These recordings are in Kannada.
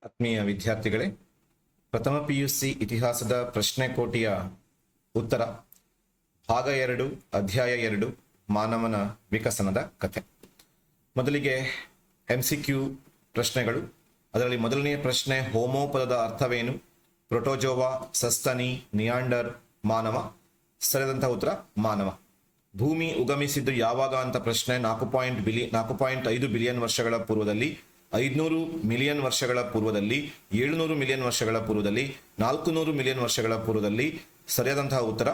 ಆತ್ಮೀಯ ವಿದ್ಯಾರ್ಥಿಗಳೇ, ಪ್ರಥಮ PUC ಇತಿಹಾಸದ ಪ್ರಶ್ನೆ ಕೋಟಿಯ ಉತ್ತರ ಭಾಗ 2 ಅಧ್ಯಾಯ 2 ಮಾನವನ ವಿಕಸನದ ಕಥೆ. ಮೊದಲಿಗೆ MCQ ಪ್ರಶ್ನೆಗಳು. ಅದರಲ್ಲಿ ಮೊದಲನೆಯ ಪ್ರಶ್ನೆ, ಹೋಮೋ ಪದದ ಅರ್ಥವೇನು? ಪ್ರೊಟೋಜೋವಾ, ಸಸ್ತನಿ, ನಿಯಾಂಡರ್, ಮಾನವ. ಸರಿಯಾದಂತಹ ಉತ್ತರ ಮಾನವ. ಭೂಮಿ ಉಗಮಿಸಿದ್ದು ಯಾವಾಗ ಅಂತ ಪ್ರಶ್ನೆ. 4.5 ಬಿಲಿಯನ್ ವರ್ಷಗಳ ಪೂರ್ವದಲ್ಲಿ, 500 ಮಿಲಿಯನ್ ವರ್ಷಗಳ ಪೂರ್ವದಲ್ಲಿ, 700 ಮಿಲಿಯನ್ ವರ್ಷಗಳ ಪೂರ್ವದಲ್ಲಿ, 400 ಮಿಲಿಯನ್ ವರ್ಷಗಳ ಪೂರ್ವದಲ್ಲಿ. ಸರಿಯಾದಂತಹ ಉತ್ತರ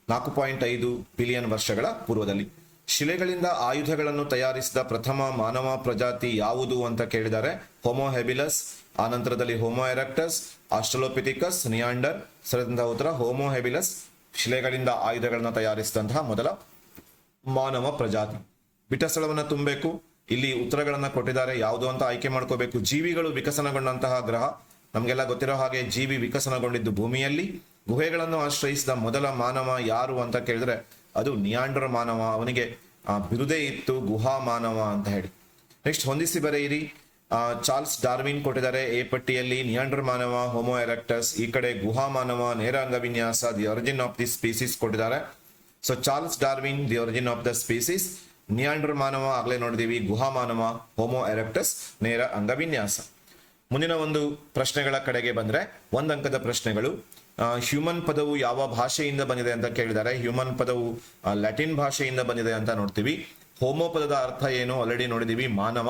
4.5 ಬಿಲಿಯನ್ ವರ್ಷಗಳ ಪೂರ್ವದಲ್ಲಿ. ಶಿಲೆಗಳಿಂದ ಆಯುಧಗಳನ್ನು ತಯಾರಿಸಿದ ಪ್ರಥಮ ಮಾನವ ಪ್ರಜಾತಿ ಯಾವುದು ಅಂತ ಕೇಳಿದ್ದಾರೆ. ಹೋಮೋ ಹೆಬಿಲಸ್, ಆ ನಂತರದಲ್ಲಿ ಹೋಮೋ ಎರೆಕ್ಟಸ್, ಆಸ್ಟ್ರಲೋಪಿಥಿಕಸ್, ನಿಯಾಂಡರ್. ಸರಿಯಾದಂತಹ ಉತ್ತರ ಹೋಮೋ ಹೆಬಿಲಸ್, ಶಿಲೆಗಳಿಂದ ಆಯುಧಗಳನ್ನು ತಯಾರಿಸಿದಂತಹ ಮೊದಲ ಮಾನವ ಪ್ರಜಾತಿ. ಬಿಟ್ಟ ಸ್ಥಳವನ್ನು ತುಂಬಬೇಕು. ಇಲ್ಲಿ ಉತ್ತರಗಳನ್ನ ಕೊಟ್ಟಿದ್ದಾರೆ, ಯಾವುದು ಅಂತ ಆಯ್ಕೆ ಮಾಡ್ಕೋಬೇಕು. ಜೀವಿಗಳು ವಿಕಸನಗೊಂಡಂತಹ ಗ್ರಹ. ನಮಗೆಲ್ಲ ಗೊತ್ತಿರೋ ಹಾಗೆ ಜೀವಿ ವಿಕಸನಗೊಂಡಿದ್ದು ಭೂಮಿಯಲ್ಲಿ. ಗುಹೆಗಳನ್ನು ಆಶ್ರಯಿಸಿದ ಮೊದಲ ಮಾನವ ಯಾರು ಅಂತ ಕೇಳಿದ್ರೆ ಅದು ನಿಯಾಂಡರ್ ಮಾನವ. ಅವನಿಗೆ ಬಿರುದೇ ಇತ್ತು ಗುಹಾ ಮಾನವ ಅಂತ ಹೇಳಿ. ನೆಕ್ಸ್ಟ್ ಹೊಂದಿಸಿ ಬರೆಯಿರಿ. ಚಾರ್ಲ್ಸ್ ಡಾರ್ವಿನ್ ಕೊಟ್ಟಿದ್ದಾರೆ ಎ ಪಟ್ಟಿಯಲ್ಲಿ. ನಿಯಾಂಡರ್ ಮಾನವ, ಹೋಮೋ ಎರೆಕ್ಟಸ್, ಈ ಕಡೆ ಗುಹಾ ಮಾನವ, ನೇರ ಅಂಗವಿನ್ಯಾಸ, the origin of the species ಕೊಟ್ಟಿದ್ದಾರೆ. So Charles Darwin, the origin of the species. ನಿಯಾಂಡರ್ ಮಾನವ ಆಗಲೇ ನೋಡಿದೀವಿ, ಗುಹಾ ಮಾನವ, ಹೋಮೋ ಎರೆಕ್ಟಸ್, ನೇರ ಅಂಗವಿನ್ಯಾಸ. ಮುಂದಿನ ಒಂದು ಪ್ರಶ್ನೆಗಳ ಕಡೆಗೆ ಬಂದ್ರೆ, ಒಂದಂಕದ ಪ್ರಶ್ನೆಗಳು. ಹ್ಯೂಮನ್ ಪದವು ಯಾವ ಭಾಷೆಯಿಂದ ಬಂದಿದೆ ಅಂತ ಕೇಳಿದ್ದಾರೆ. ಹ್ಯೂಮನ್ ಪದವು ಲ್ಯಾಟಿನ್ ಭಾಷೆಯಿಂದ ಬಂದಿದೆ ಅಂತ ನೋಡ್ತೀವಿ. ಹೋಮೋ ಪದದ ಅರ್ಥ ಏನು ಆಲ್ರೆಡಿ ನೋಡಿದೀವಿ, ಮಾನವ.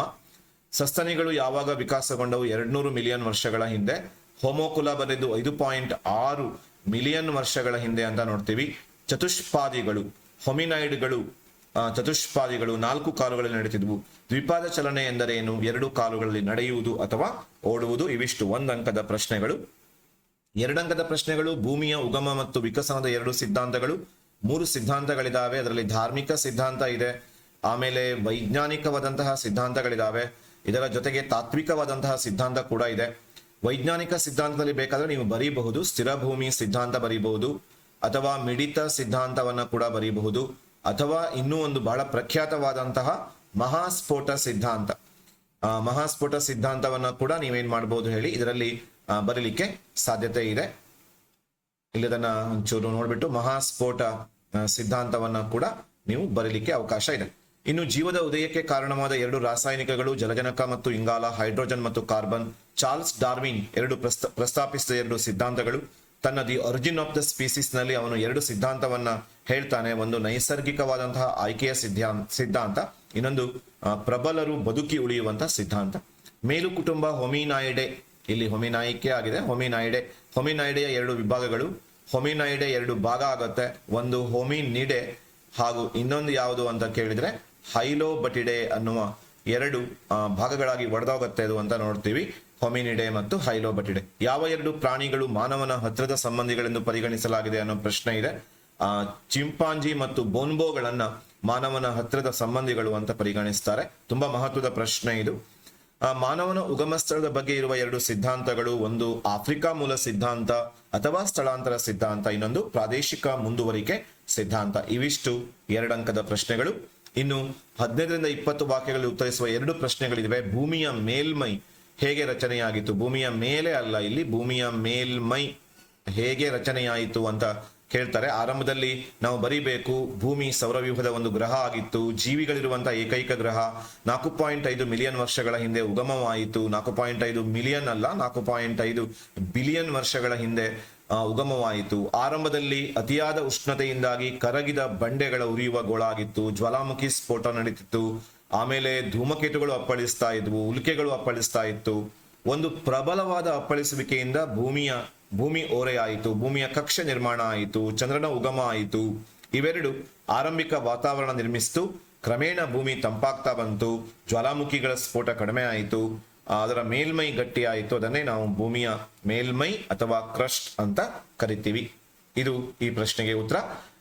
ಸಸ್ತನಿಗಳು ಯಾವಾಗ ವಿಕಾಸಗೊಂಡವು? 200 ಮಿಲಿಯನ್ ವರ್ಷಗಳ ಹಿಂದೆ. ಹೋಮೋಕುಲ ಬಂದಿದ್ದು 5.6 ಮಿಲಿಯನ್ ವರ್ಷಗಳ ಹಿಂದೆ ಅಂತ ನೋಡ್ತೀವಿ. ಚತುಷ್ಪಾದಿಗಳು, ಹೊಮಿನಾಯ್ಡ್ಗಳು ಚತುಷ್ಪಾದಿಗಳು 4 ಕಾಲುಗಳಲ್ಲಿ ನಡೆಯುತ್ತಿದ್ವು. ದ್ವಿಪಾದ ಚಲನೆ ಎಂದರೇನು? 2 ಕಾಲುಗಳಲ್ಲಿ ನಡೆಯುವುದು ಅಥವಾ ಓಡುವುದು. ಇವಿಷ್ಟು ಒಂದಂಕದ ಪ್ರಶ್ನೆಗಳು. ಎರಡಂಕದ ಪ್ರಶ್ನೆಗಳು, ಭೂಮಿಯ ಉಗಮ ಮತ್ತು ವಿಕಸನದ 2 ಸಿದ್ಧಾಂತಗಳು. 3 ಸಿದ್ಧಾಂತಗಳಿದಾವೆ. ಅದರಲ್ಲಿ ಧಾರ್ಮಿಕ ಸಿದ್ಧಾಂತ ಇದೆ, ಆಮೇಲೆ ವೈಜ್ಞಾನಿಕವಾದಂತಹ ಸಿದ್ಧಾಂತಗಳಿದಾವೆ, ಇದರ ಜೊತೆಗೆ ತಾತ್ವಿಕವಾದಂತಹ ಸಿದ್ಧಾಂತ ಕೂಡ ಇದೆ. ವೈಜ್ಞಾನಿಕ ಸಿದ್ಧಾಂತದಲ್ಲಿ ಬೇಕಾದ್ರೆ ನೀವು ಬರೀಬಹುದು, ಸ್ಥಿರ ಭೂಮಿ ಸಿದ್ಧಾಂತ ಬರೀಬಹುದು, ಅಥವಾ ಮಿಡಿತ ಸಿದ್ಧಾಂತವನ್ನ ಕೂಡ ಬರೀಬಹುದು, ಅಥವಾ ಇನ್ನೂ ಒಂದು ಬಹಳ ಪ್ರಖ್ಯಾತವಾದಂತಹ ಮಹಾಸ್ಫೋಟ ಸಿದ್ಧಾಂತ. ಮಹಾಸ್ಫೋಟ ಸಿದ್ಧಾಂತವನ್ನ ಕೂಡ ನೀವೇನ್ ಮಾಡಬಹುದು ಹೇಳಿ ಇದರಲ್ಲಿ ಬರೀಲಿಕ್ಕೆ ಸಾಧ್ಯತೆ ಇದೆ. ಇಲ್ಲದನ್ನ ಒಂಚೂರು ನೋಡ್ಬಿಟ್ಟು ಮಹಾಸ್ಫೋಟ ಸಿದ್ಧಾಂತವನ್ನ ಕೂಡ ನೀವು ಬರೀಲಿಕ್ಕೆ ಅವಕಾಶ ಇದೆ. ಇನ್ನು ಜೀವದ ಉದಯಕ್ಕೆ ಕಾರಣವಾದ 2 ರಾಸಾಯನಿಕಗಳು, ಜಲಜನಕ ಮತ್ತು ಇಂಗಾಲ, ಹೈಡ್ರೋಜನ್ ಮತ್ತು ಕಾರ್ಬನ್. ಚಾರ್ಲ್ಸ್ ಡಾರ್ವಿನ್ ಪ್ರಸ್ತಾಪಿಸಿದ 2 ಸಿದ್ಧಾಂತಗಳು. ತನ್ನ the origin of the species ನಲ್ಲಿ ಅವನು 2 ಸಿದ್ಧಾಂತವನ್ನ ಹೇಳ್ತಾನೆ. ಒಂದು ನೈಸರ್ಗಿಕವಾದಂತಹ ಆಯ್ಕೆಯ ಸಿದ್ಧಾಂತ, ಇನ್ನೊಂದು ಪ್ರಬಲರು ಬದುಕಿ ಉಳಿಯುವಂತಹ ಸಿದ್ಧಾಂತ. ಮೇಲು ಕುಟುಂಬ ಹೊಮಿನಾಯಿಡೆ, ಇಲ್ಲಿ ಹೊಮಿನಾಯಿಕೆ ಆಗಿದೆ, ಹೊಮಿನಾಯಿಡೆಯ 2 ವಿಭಾಗಗಳು. ಹೊಮಿನಾಯಿಡೆ 2 ಭಾಗ ಆಗುತ್ತೆ. ಒಂದು ಹೊಮಿನಿಡೆ ಹಾಗೂ ಇನ್ನೊಂದು ಯಾವುದು ಅಂತ ಕೇಳಿದ್ರೆ ಹೈಲೋಬಟಿಡೆ ಅನ್ನುವ 2 ಭಾಗಗಳಾಗಿ ಒಡೆದೋಗುತ್ತೆ ಅದು ಅಂತ ನೋಡ್ತೀವಿ. ಹೊಮಿನಿಡೆ ಮತ್ತು ಹೈಲೋಬಟಿಡೆ. ಯಾವ 2 ಪ್ರಾಣಿಗಳು ಮಾನವನ ಹತ್ತಿರದ ಸಂಬಂಧಿಗಳೆಂದು ಪರಿಗಣಿಸಲಾಗಿದೆ ಅನ್ನೋ ಪ್ರಶ್ನೆ ಇದೆ. ಚಿಂಪಾಂಜಿ ಮತ್ತು ಬೋನ್ಬೋಗಳನ್ನ ಮಾನವನ ಹತ್ತಿರದ ಸಂಬಂಧಿಗಳು ಅಂತ ಪರಿಗಣಿಸ್ತಾರೆ. ತುಂಬಾ ಮಹತ್ವದ ಪ್ರಶ್ನೆ ಇದು. ಮಾನವನ ಉಗಮ ಸ್ಥಳದ ಬಗ್ಗೆ ಇರುವ 2 ಸಿದ್ಧಾಂತಗಳು, ಒಂದು ಆಫ್ರಿಕಾ ಮೂಲ ಸಿದ್ಧಾಂತ ಅಥವಾ ಸ್ಥಳಾಂತರ ಸಿದ್ಧಾಂತ, ಇನ್ನೊಂದು ಪ್ರಾದೇಶಿಕ ಮುಂದುವರಿಕೆ ಸಿದ್ಧಾಂತ. ಇವಿಷ್ಟು 2 ಅಂಕದ ಪ್ರಶ್ನೆಗಳು. ಇನ್ನು 15ರಿಂದ 20 ವಾಕ್ಯಗಳಲ್ಲಿ ಉತ್ತರಿಸುವ 2 ಪ್ರಶ್ನೆಗಳಿವೆ. ಭೂಮಿಯ ಮೇಲ್ಮೈ ಹೇಗೆ ರಚನೆಯಾಗಿತ್ತು? ಭೂಮಿಯ ಮೇಲೆ ಅಲ್ಲ, ಇಲ್ಲಿ ಭೂಮಿಯ ಮೇಲ್ಮೈ ಹೇಗೆ ರಚನೆಯಾಯಿತು ಅಂತ ಕೇಳ್ತಾರೆ. ಆರಂಭದಲ್ಲಿ ನಾವು ಬರೀಬೇಕು, ಭೂಮಿ ಸೌರವ್ಯೂಹದ ಒಂದು ಗ್ರಹ ಆಗಿತ್ತು, ಜೀವಿಗಳಿರುವಂತಹ ಏಕೈಕ ಗ್ರಹ. 4.5 ಮಿಲಿಯನ್ ವರ್ಷಗಳ ಹಿಂದೆ ಉಗಮವಾಯಿತು. 4.5 ಮಿಲಿಯನ್ ಅಲ್ಲ, 4.5 ಬಿಲಿಯನ್ ವರ್ಷಗಳ ಹಿಂದೆ ಉಗಮವಾಯಿತು. ಆರಂಭದಲ್ಲಿ ಅತಿಯಾದ ಉಷ್ಣತೆಯಿಂದಾಗಿ ಕರಗಿದ ಬಂಡೆಗಳ ಉರಿಯುವ ಗೋಳಾಗಿತ್ತು. ಜ್ವಾಲಾಮುಖಿ ಸ್ಫೋಟ ನಡೀತಿತ್ತು. ಆಮೇಲೆ ಧೂಮಕೇತುಗಳು ಅಪ್ಪಳಿಸ್ತಾ ಇದ್ವು, ಉಲ್ಕೆಗಳು ಅಪ್ಪಳಿಸ್ತಾ ಇತ್ತು. ಒಂದು ಪ್ರಬಲವಾದ ಅಪ್ಪಳಿಸುವಿಕೆಯಿಂದ ಭೂಮಿ ಓರೆಯಾಯಿತು, ಭೂಮಿಯ ಕಕ್ಷೆ ನಿರ್ಮಾಣ ಆಯಿತು, ಚಂದ್ರನ ಉಗಮ ಆಯಿತು. ಇವೆರಡು ಆರಂಭಿಕ ವಾತಾವರಣ ನಿರ್ಮಿಸಿತು. ಕ್ರಮೇಣ ಭೂಮಿ ತಂಪಾಗ್ತಾ ಬಂತು, ಜ್ವಾಲಾಮುಖಿಗಳ ಸ್ಫೋಟ ಕಡಿಮೆ ಆಯಿತು, ಅದರ ಮೇಲ್ಮೈ ಗಟ್ಟಿ ಆಯಿತು. ಅದನ್ನೇ ನಾವು ಭೂಮಿಯ ಮೇಲ್ಮೈ ಅಥವಾ ಕ್ರಸ್ಟ್ ಅಂತ ಕರಿತೀವಿ. ಇದು ಈ ಪ್ರಶ್ನೆಗೆ ಉತ್ತರ.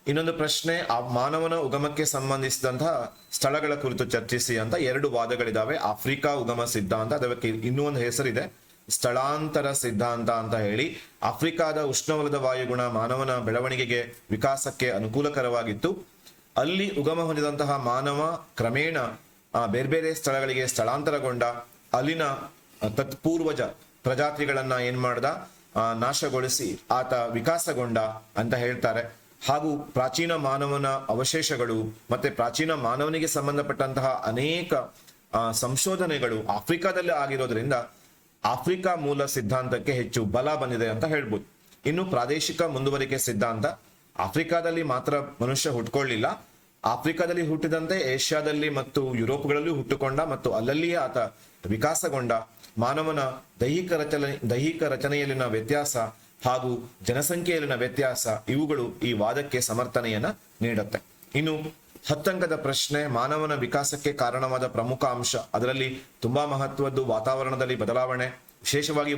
ಇನ್ನೊಂದು ಪ್ರಶ್ನೆ, ಮಾನವನ ಉಗಮಕ್ಕೆ ಸಂಬಂಧಿಸಿದಂತಹ ಸ್ಥಳಗಳ ಕುರಿತು ಚರ್ಚಿಸಿ ಅಂತ 2 ವಾದಗಳಿದಾವೆ. ಆಫ್ರಿಕಾ ಉಗಮ ಸಿದ್ಧಾಂತ, ಅದಕ್ಕೆ ಇನ್ನೂ ಒಂದು ಹೆಸರಿದೆ, ಸ್ಥಳಾಂತರ ಸಿದ್ಧಾಂತ ಅಂತ ಹೇಳಿ. ಆಫ್ರಿಕಾದ ಉಷ್ಣವಲದ ವಾಯುಗುಣ ಮಾನವನ ಬೆಳವಣಿಗೆಗೆ ವಿಕಾಸಕ್ಕೆ ಅನುಕೂಲಕರವಾಗಿತ್ತು. ಅಲ್ಲಿ ಉಗಮ ಹೊಂದಿದಂತಹ ಮಾನವ ಕ್ರಮೇಣ ಬೇರೆ ಬೇರೆ ಸ್ಥಳಗಳಿಗೆ ಸ್ಥಳಾಂತರಗೊಂಡ. ಅಲ್ಲಿನ ತತ್ಪೂರ್ವಜ ಪ್ರಜಾತಿಗಳನ್ನ ಏನ್ ಮಾಡ್ದ, ನಾಶಗೊಳಿಸಿ ಆತ ವಿಕಾಸಗೊಂಡ ಅಂತ ಹೇಳ್ತಾರೆ. ಹಾಗೂ ಪ್ರಾಚೀನ ಮಾನವನ ಅವಶೇಷಗಳು ಮತ್ತೆ ಪ್ರಾಚೀನ ಮಾನವನಿಗೆ ಸಂಬಂಧಪಟ್ಟಂತಹ ಅನೇಕ ಸಂಶೋಧನೆಗಳು ಆಫ್ರಿಕಾದಲ್ಲಿ ಆಗಿರೋದ್ರಿಂದ ಆಫ್ರಿಕಾ ಮೂಲ ಸಿದ್ಧಾಂತಕ್ಕೆ ಹೆಚ್ಚು ಬಲ ಬಂದಿದೆ ಅಂತ ಹೇಳ್ಬೋದು. ಇನ್ನು ಪ್ರಾದೇಶಿಕ ಮುಂದುವರಿಕೆ ಸಿದ್ಧಾಂತ, ಆಫ್ರಿಕಾದಲ್ಲಿ ಮಾತ್ರ ಮನುಷ್ಯ ಹುಟ್ಕೊಳ್ಳಿಲ್ಲ, ಆಫ್ರಿಕಾದಲ್ಲಿ ಹುಟ್ಟಿದಂತೆ ಏಷ್ಯಾದಲ್ಲಿ ಮತ್ತು ಯುರೋಪ್ಗಳಲ್ಲೂ ಹುಟ್ಟುಕೊಂಡ ಮತ್ತು ಅಲ್ಲಲ್ಲಿಯೇ ಆತ ವಿಕಾಸಗೊಂಡ. ಮಾನವನ ದೈಹಿಕ ರಚನೆಯಲ್ಲಿನ ವ್ಯತ್ಯಾಸ ಹಾಗೂ ಜನಸಂಖ್ಯೆಯಲ್ಲಿನ ವ್ಯತ್ಯಾಸ ಇವುಗಳು ಈ ವಾದಕ್ಕೆ ಸಮರ್ಥನೆಯನ್ನ ನೀಡುತ್ತೆ. ಇನ್ನು 10 ಅಂಕದ ಪ್ರಶ್ನೆ, ಮಾನವನ ವಿಕಾಸಕ್ಕೆ ಕಾರಣವಾದ ಪ್ರಮುಖ ಅಂಶ. ಅದರಲ್ಲಿ ತುಂಬಾ ಮಹತ್ವದ್ದು ವಾತಾವರಣದಲ್ಲಿ ಬದಲಾವಣೆ, ವಿಶೇಷವಾಗಿ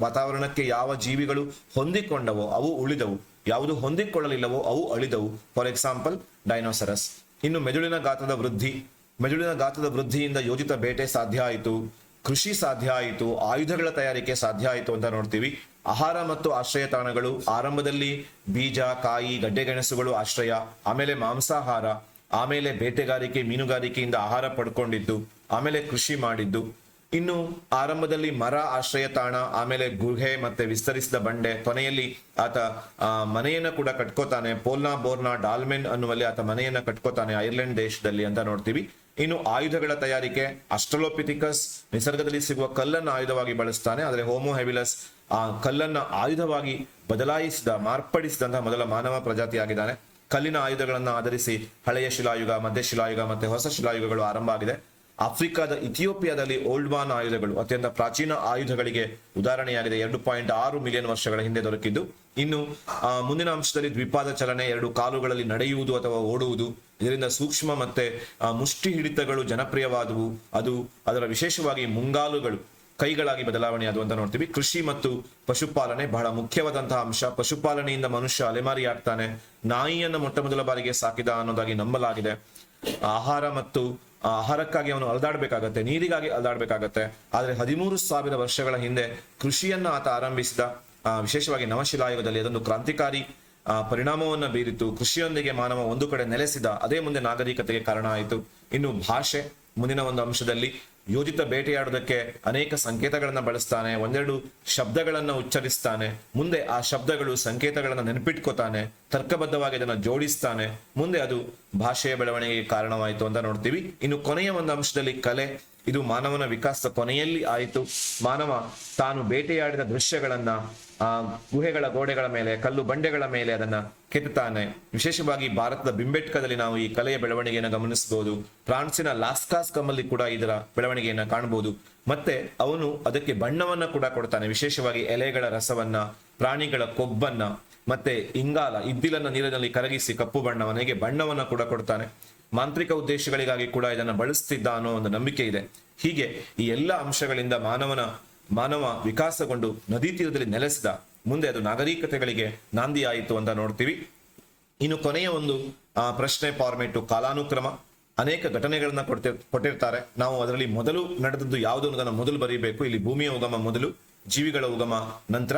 ವಾತಾವರಣಕ್ಕೆ ಯಾವ ಜೀವಿಗಳು ಹೊಂದಿಕೊಂಡವೋ ಅವು ಉಳಿದವು, ಯಾವುದು ಹೊಂದಿಕೊಳ್ಳಲಿಲ್ಲವೋ ಅವು ಅಳಿದವು. For example dinosaurs. ಇನ್ನು ಮೆದುಳಿನ ಗಾತ್ರದ ವೃದ್ಧಿಯಿಂದ ಯೋಜಿತ ಬೇಟೆ ಸಾಧ್ಯ ಆಯಿತು, ಕೃಷಿ ಸಾಧ್ಯ ಆಯಿತು, ಆಯುಧಗಳ ತಯಾರಿಕೆ ಸಾಧ್ಯ ಆಯಿತು ಅಂತ ನೋಡ್ತೀವಿ. ಆಹಾರ ಮತ್ತು ಆಶ್ರಯ ತಾಣಗಳು, ಆರಂಭದಲ್ಲಿ ಬೀಜ, ಕಾಯಿ, ಗಡ್ಡೆಗೆಣಸುಗಳು ಆಶ್ರಯ, ಆಮೇಲೆ ಮಾಂಸಾಹಾರ, ಆಮೇಲೆ ಬೇಟೆಗಾರಿಕೆ, ಮೀನುಗಾರಿಕೆಯಿಂದ ಆಹಾರ ಪಡ್ಕೊಂಡಿದ್ದು, ಆಮೇಲೆ ಕೃಷಿ ಮಾಡಿದ್ದು. ಇನ್ನು ಆರಂಭದಲ್ಲಿ ಮರ ಆಶ್ರಯ ತಾಣ, ಆಮೇಲೆ ಗುಹೆ ಮತ್ತೆ ವಿಸ್ತರಿಸಿದ ಬಂಡೆ, ಕೊನೆಯಲ್ಲಿ ಆತ ಮನೆಯನ್ನ ಕೂಡ ಕಟ್ಕೋತಾನೆ. ಪೋಲ್ನಾ ಬೋರ್ನಾ ಡಾಲ್ಮೆನ್ ಅನ್ನುವಲ್ಲಿ ಆತ ಮನೆಯನ್ನ ಕಟ್ಕೋತಾನೆ ಐರ್ಲೆಂಡ್ ದೇಶದಲ್ಲಿ ಅಂತ ನೋಡ್ತೀವಿ. ಇನ್ನು ಆಯುಧಗಳ ತಯಾರಿಕೆ, ಅಸ್ಟ್ರಲೋಪಿಥಿಕಸ್ ನಿಸರ್ಗದಲ್ಲಿ ಸಿಗುವ ಕಲ್ಲನ್ನು ಆಯುಧವಾಗಿ ಬಳಸ್ತಾನೆ, ಆದರೆ ಹೋಮೋ ಹೆವಿಲಸ್ ಆ ಕಲ್ಲನ್ನ ಆಯುಧವಾಗಿ ಮಾರ್ಪಡಿಸಿದಂತಹ ಮೊದಲ ಮಾನವ ಪ್ರಜಾತಿಯಾಗಿದ್ದಾನೆ. ಕಲ್ಲಿನ ಆಯುಧಗಳನ್ನ ಆಧರಿಸಿ ಹಳೆಯ ಶಿಲಾಯುಗ, ಮಧ್ಯಶಿಲಾಯುಗ ಮತ್ತೆ ಹೊಸ ಶಿಲಾಯುಗಗಳು ಆರಂಭ ಆಗಿದೆ. ಆಫ್ರಿಕಾದ ಇಥಿಯೋಪಿಯಾದಲ್ಲಿ ಓಲ್ಡ್ವಾನ್ ಆಯುಧಗಳು ಅತ್ಯಂತ ಪ್ರಾಚೀನ ಆಯುಧಗಳಿಗೆ ಉದಾಹರಣೆಯಾಗಿದೆ, 2.6 ಮಿಲಿಯನ್ ವರ್ಷಗಳ ಹಿಂದೆ ದೊರಕಿದ್ದು. ಇನ್ನು ಮುಂದಿನ ಅಂಶದಲ್ಲಿ ದ್ವಿಪಾದ ಚಲನೆ, 2 ಕಾಲುಗಳಲ್ಲಿ ನಡೆಯುವುದು ಅಥವಾ ಓಡುವುದು, ಇದರಿಂದ ಸೂಕ್ಷ್ಮ ಮತ್ತೆ ಮುಷ್ಟಿ ಹಿಡಿತಗಳು ಜನಪ್ರಿಯವಾದವು. ಅದರ ವಿಶೇಷವಾಗಿ ಮುಂಗಾಲುಗಳು ಕೈಗಳಾಗಿ ಬದಲಾವಣೆಯಾದವು ಅಂತ ನೋಡ್ತೀವಿ. ಕೃಷಿ ಮತ್ತು ಪಶುಪಾಲನೆ ಬಹಳ ಮುಖ್ಯವಾದಂತಹ ಅಂಶ. ಪಶುಪಾಲನೆಯಿಂದ ಮನುಷ್ಯ ಅಲೆಮಾರಿ ಆಗ್ತಾನೆ. ನಾಯಿಯನ್ನು ಮೊಟ್ಟ ಮೊದಲ ಬಾರಿಗೆ ಸಾಕಿದ ಅನ್ನೋದಾಗಿ ನಂಬಲಾಗಿದೆ. ಆಹಾರಕ್ಕಾಗಿ ಅವನು ಅಲ್ದಾಡ್ಬೇಕಾಗತ್ತೆ, ನೀರಿಗಾಗಿ ಅಲ್ದಾಡ್ಬೇಕಾಗತ್ತೆ. ಆದ್ರೆ 13,000 ವರ್ಷಗಳ ಹಿಂದೆ ಕೃಷಿಯನ್ನ ಆತ ಆರಂಭಿಸಿದ. ವಿಶೇಷವಾಗಿ ನವಶಿಲಾಯುಗದಲ್ಲಿ ಅದೊಂದು ಕ್ರಾಂತಿಕಾರಿ ಪರಿಣಾಮವನ್ನ ಬೀರಿತು. ಕೃಷಿಯೊಂದಿಗೆ ಮಾನವ ಒಂದು ಕಡೆ ನೆಲೆಸಿದ, ಅದೇ ಮುಂದೆ ನಾಗರಿಕತೆಗೆ ಕಾರಣ ಆಯಿತು. ಇನ್ನು ಭಾಷೆ ಮುಂದಿನ ಒಂದು ಅಂಶದಲ್ಲಿ ಯೋಜಿತ ಬೇಟೆಯಾಡೋದಕ್ಕೆ ಅನೇಕ ಸಂಕೇತಗಳನ್ನ ಬಳಸ್ತಾನೆ, ಒಂದೆರಡು ಶಬ್ದಗಳನ್ನ ಉಚ್ಚರಿಸ್ತಾನೆ, ಮುಂದೆ ಆ ಶಬ್ದಗಳು ಸಂಕೇತಗಳನ್ನ ನೆನಪಿಟ್ಕೋತಾನೆ, ತರ್ಕಬದ್ಧವಾಗಿ ಅದನ್ನ ಜೋಡಿಸ್ತಾನೆ, ಮುಂದೆ ಅದು ಭಾಷೆಯ ಬೆಳವಣಿಗೆಗೆ ಕಾರಣವಾಯಿತು ಅಂತ ನೋಡ್ತೀವಿ. ಇನ್ನು ಕೊನೆಯ ಒಂದು ಅಂಶದಲ್ಲಿ ಕಲೆ, ಇದು ಮಾನವನ ವಿಕಾಸದ ಕೊನೆಯಲ್ಲಿ ಆಯಿತು. ಮಾನವ ತಾನು ಬೇಟೆಯಾಡಿದ ದೃಶ್ಯಗಳನ್ನ ಗುಹೆಗಳ ಗೋಡೆಗಳ ಮೇಲೆ, ಕಲ್ಲು ಬಂಡೆಗಳ ಮೇಲೆ ಅದನ್ನ ಕೆತ್ತುತ್ತಾನೆ. ವಿಶೇಷವಾಗಿ ಭಾರತದ ಬಿಂಬೆಟ್ಕದಲ್ಲಿ ನಾವು ಈ ಕಲೆಯ ಬೆಳವಣಿಗೆಯನ್ನು ಗಮನಿಸಬಹುದು. ಫ್ರಾನ್ಸಿನ ಲಾಸ್ಕಾಸ್ ಕಮ್ಮಲ್ಲಿ ಕೂಡ ಇದರ ಬೆಳವಣಿಗೆಯನ್ನ ಕಾಣಬಹುದು. ಮತ್ತೆ ಅವನು ಅದಕ್ಕೆ ಬಣ್ಣವನ್ನ ಕೂಡ ಕೊಡ್ತಾನೆ, ವಿಶೇಷವಾಗಿ ಎಲೆಗಳ ರಸವನ್ನ, ಪ್ರಾಣಿಗಳ ಕೊಬ್ಬನ್ನ, ಮತ್ತೆ ಇದ್ದಿಲನ್ನ ನೀರಿನಲ್ಲಿ ಕರಗಿಸಿ ಕಪ್ಪು ಬಣ್ಣವನಿಗೆ ಬಣ್ಣವನ್ನ ಕೂಡ ಕೊಡ್ತಾನೆ. ಮಾಂತ್ರಿಕ ಉದ್ದೇಶಗಳಿಗಾಗಿ ಕೂಡ ಇದನ್ನ ಬಳಸ್ತಿದ್ದ ಅನ್ನೋ ಒಂದು ನಂಬಿಕೆ ಇದೆ. ಹೀಗೆ ಈ ಎಲ್ಲ ಅಂಶಗಳಿಂದ ಮಾನವ ವಿಕಾಸಗೊಂಡು ನದಿ ತೀರದಲ್ಲಿ ನೆಲೆಸಿದ, ಮುಂದೆ ಅದು ನಾಗರಿಕತೆಗಳಿಗೆ ನಾಂದಿ ಆಯಿತು ಅಂತ ನೋಡ್ತೀವಿ. ಇನ್ನು ಕೊನೆಯ ಒಂದು ಪ್ರಶ್ನೆ ಫಾರ್ಮೇಟು ಕಾಲಾನುಕ್ರಮ. ಅನೇಕ ಘಟನೆಗಳನ್ನ ಕೊಟ್ಟಿರ್ತಾರೆ. ನಾವು ಅದರಲ್ಲಿ ಮೊದಲು ನಡೆದದ್ದು ಯಾವುದು ಅನ್ನೋದನ್ನ ಮೊದಲು ಬರೀಬೇಕು. ಇಲ್ಲಿ ಭೂಮಿಯ ಉಗಮ ಮೊದಲು, ಜೀವಿಗಳ ಉಗಮ ನಂತರ,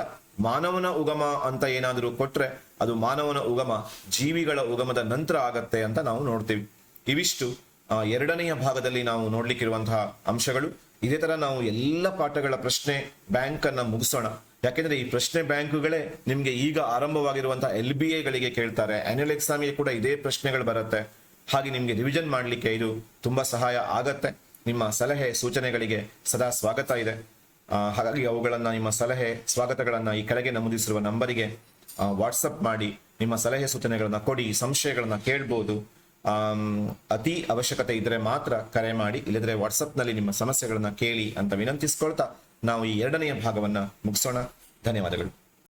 ಮಾನವನ ಉಗಮ ಅಂತ ಏನಾದರೂ ಕೊಟ್ರೆ ಅದು ಮಾನವನ ಉಗಮ ಜೀವಿಗಳ ಉಗಮದ ನಂತರ ಆಗತ್ತೆ ಅಂತ ನಾವು ನೋಡ್ತೀವಿ. ಇವಿಷ್ಟು ಎರಡನೆಯ ಭಾಗದಲ್ಲಿ ನಾವು ನೋಡ್ಲಿಕ್ಕಿರುವಂತಹ ಅಂಶಗಳು. ಇದೇ ತರ ನಾವು ಎಲ್ಲ ಪಾಠಗಳ ಪ್ರಶ್ನೆ ಬ್ಯಾಂಕ್ ಅನ್ನ ಮುಗಿಸೋಣ. ಯಾಕೆಂದ್ರೆ ಈ ಪ್ರಶ್ನೆ ಬ್ಯಾಂಕುಗಳೇ ನಿಮ್ಗೆ ಈಗ ಆರಂಭವಾಗಿರುವಂತಹ LBA ಗಳಿಗೆ ಕೇಳ್ತಾರೆ. ಆನ್ಯುವಲ್ ಎಕ್ಸಾಮ್ಗೆ ಕೂಡ ಇದೇ ಪ್ರಶ್ನೆಗಳು ಬರುತ್ತೆ. ಹಾಗೆ ನಿಮ್ಗೆ ರಿವಿಷನ್ ಮಾಡ್ಲಿಕ್ಕೆ ಇದು ತುಂಬಾ ಸಹಾಯ ಆಗತ್ತೆ. ನಿಮ್ಮ ಸಲಹೆ ಸೂಚನೆಗಳಿಗೆ ಸದಾ ಸ್ವಾಗತ ಇದೆ. ಹಾಗಾಗಿ ಅವುಗಳನ್ನ, ನಿಮ್ಮ ಸಲಹೆ ಸ್ವಾಗತಗಳನ್ನ ಈ ಕೆಳಗೆ ನಮೂದಿಸಿರುವ ನಂಬರಿಗೆ ವಾಟ್ಸಪ್ ಮಾಡಿ ನಿಮ್ಮ ಸಲಹೆ ಸೂಚನೆಗಳನ್ನ ಕೊಡಿ, ಸಂಶಯಗಳನ್ನ ಕೇಳ್ಬೋದು. ಅತಿ ಅವಶ್ಯಕತೆ ಇದ್ರೆ ಮಾತ್ರ ಕರೆ ಮಾಡಿ, ಇಲ್ಲದ್ರೆ ವಾಟ್ಸಪ್ ನಲ್ಲಿ ನಿಮ್ಮ ಸಮಸ್ಯೆಗಳನ್ನ ಕೇಳಿ ಅಂತ ವಿನಂತಿಸ್ಕೊಳ್ತಾ ನಾವು ಈ ಎರಡನೆಯ ಭಾಗವನ್ನ ಮುಗಿಸೋಣ. ಧನ್ಯವಾದಗಳು.